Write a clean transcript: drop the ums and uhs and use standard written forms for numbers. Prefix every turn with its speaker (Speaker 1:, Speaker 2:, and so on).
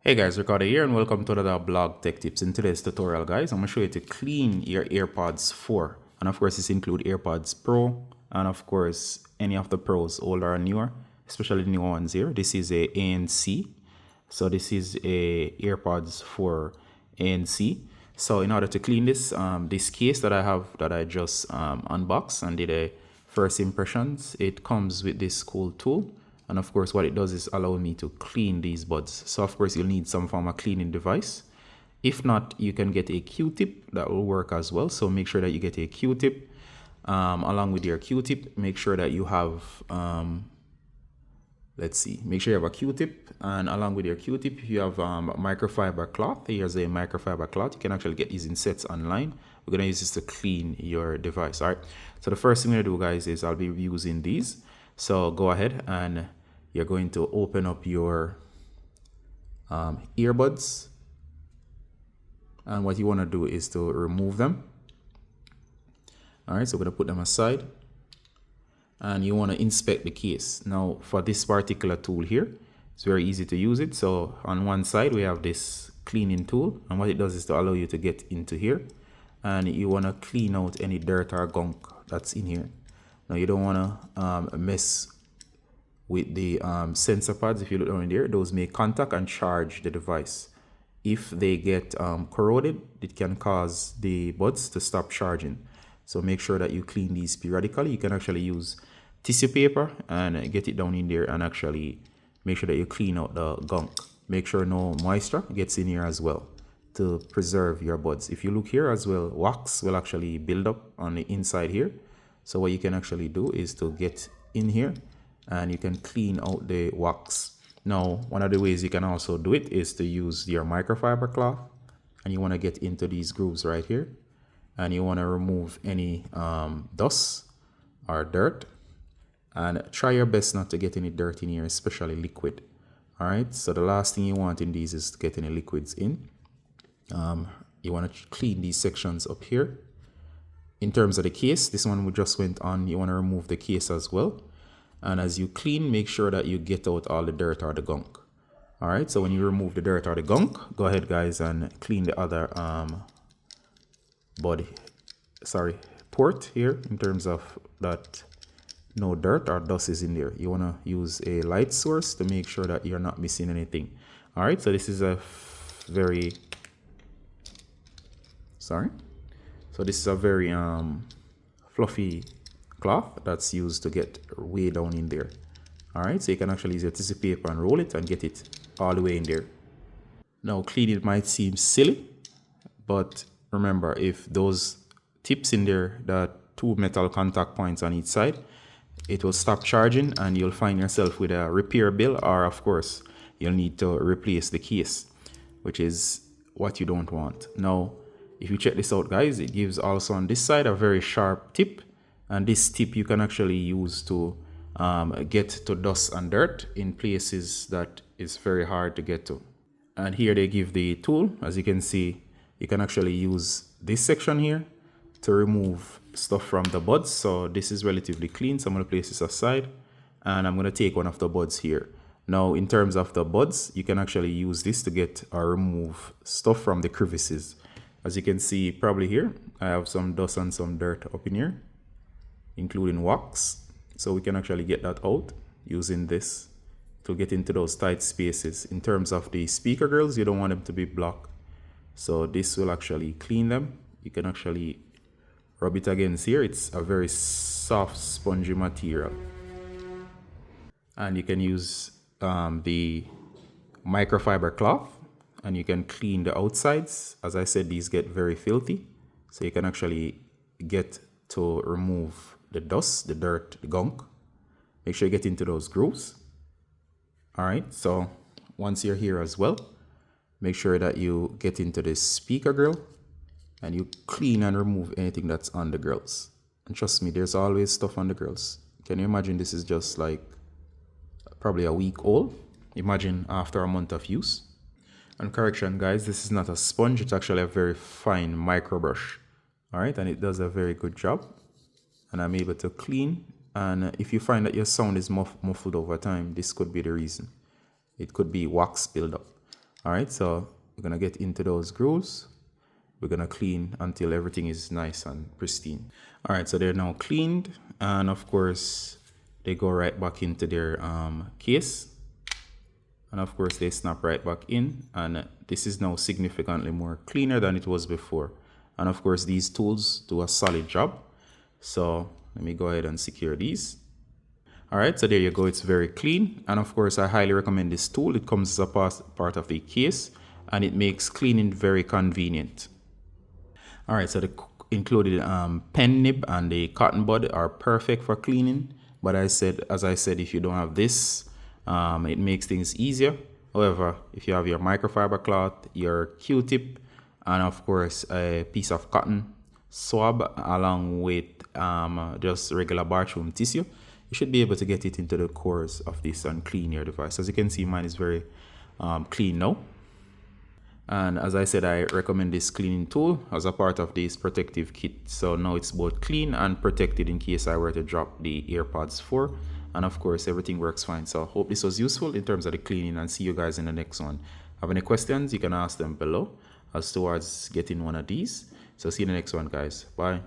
Speaker 1: Hey guys, Ricardo here and welcome to another blog tech tips. In today's tutorial guys, I'm going to show you to clean your AirPods 4. And of course this includes AirPods Pro and of course any of the Pros, older and newer, especially the new ones here. This is a ANC. So this is a AirPods 4 ANC. So in order to clean this, this case that I have that I just unboxed and did a first impressions, it comes with this cool tool. And of course what it does is allow me to clean these buds. So of course you'll need some form of cleaning device. If not, you can get a Q-tip that will work as well. So make sure that you get a Q-tip. Along with your Q-tip, make sure that you have make sure you have a Q-tip, and along with your Q-tip, if you have microfiber cloth, here's a microfiber cloth. You can actually get these in sets online. We're gonna use this to clean your device. All right, so the first thing we're gonna do guys is I'll be using these. So go ahead and you're going to open up your earbuds, and what you want to do is to remove them. All right, so we're going to put them aside, and you want to inspect the case. Now for this particular tool here, it's very easy to use it. So on one side we have this cleaning tool, and what it does is to allow you to get into here, and you want to clean out any dirt or gunk that's in here. Now you don't want to mess with the sensor pads. If you look down there, those make contact and charge the device. If they get corroded, it can cause the buds to stop charging. So make sure that you clean these periodically. You can actually use tissue paper and get it down in there and actually make sure that you clean out the gunk. Make sure no moisture gets in here as well to preserve your buds. If you look here as well, wax will actually build up on the inside here. So what you can actually do is to get in here and you can clean out the wax. Now, one of the ways you can also do it is to use your microfiber cloth, and you want to get into these grooves right here, and you want to remove any dust or dirt, and try your best not to get any dirt in here, especially liquid. All right, so the last thing you want in these is to get any liquids in. You want to clean these sections up here. In terms of the case, this one we just went on, you want to remove the case as well. And as you clean, make sure that you get out all the dirt or the gunk. All right, so when you remove the dirt or the gunk, go ahead guys and clean the other port here, in terms of that no dirt or dust is in there. You want to use a light source to make sure that you're not missing anything. All right, so this is a very fluffy cloth that's used to get way down in there. All right, so you can actually use your tissue paper and roll it and get it all the way in there. Now cleaning might seem silly, but remember, if those tips in there, the two metal contact points on each side, it will stop charging and you'll find yourself with a repair bill, or of course you'll need to replace the case, which is what you don't want. Now if you check this out guys, it gives also on this side a very sharp tip, and this tip you can actually use to get to dust and dirt in places that is very hard to get to. And here they give the tool. As you can see, you can actually use this section here to remove stuff from the buds. So this is relatively clean, so I'm going to place this aside, and I'm going to take one of the buds here. Now in terms of the buds, you can actually use this to get or remove stuff from the crevices. As you can see probably here, I have some dust and some dirt up in here, including wax. So we can actually get that out using this to get into those tight spaces. In terms of the speaker grills, you don't want them to be blocked. So this will actually clean them. You can actually rub it against here. It's a very soft, spongy material. And you can use the microfiber cloth, and you can clean the outsides. As I said, these get very filthy. So you can actually get to remove the dust, the dirt, the gunk. Make sure you get into those grooves. All right, so once you're here as well, make sure that you get into this speaker grill and you clean and remove anything that's on the grills. And trust me, there's always stuff on the grills. Can you imagine this is just like probably a week old? Imagine after a month of use. And correction guys, this is not a sponge, it's actually a very fine micro brush. All right, and it does a very good job, and I'm able to clean. And if you find that your sound is muffled over time, this could be the reason. It could be wax buildup. All right, so we're gonna get into those grooves. We're gonna clean until everything is nice and pristine. All right, so they're now cleaned, and of course they go right back into their case, and of course they snap right back in, and this is now significantly more cleaner than it was before. And of course these tools do a solid job. So let me go ahead and secure these. All right, so there you go, it's very clean, and of course I highly recommend this tool. It comes as a part of the case, and it makes cleaning very convenient. All right, so the included pen nib and the cotton bud are perfect for cleaning, but as I said, if you don't have this, it makes things easier. However, if you have your microfiber cloth, your Q-tip, and of course a piece of cotton swab along with just regular bathroom tissue, you should be able to get it into the cores of this and clean your device. As you can see, mine is very clean now. And as I said, I recommend this cleaning tool as a part of this protective kit. So now it's both clean and protected in case I were to drop the AirPods 4. And of course, everything works fine. So I hope this was useful in terms of the cleaning, and see you guys in the next one. Have any questions, you can ask them below as towards getting one of these. So see you in the next one, guys. Bye.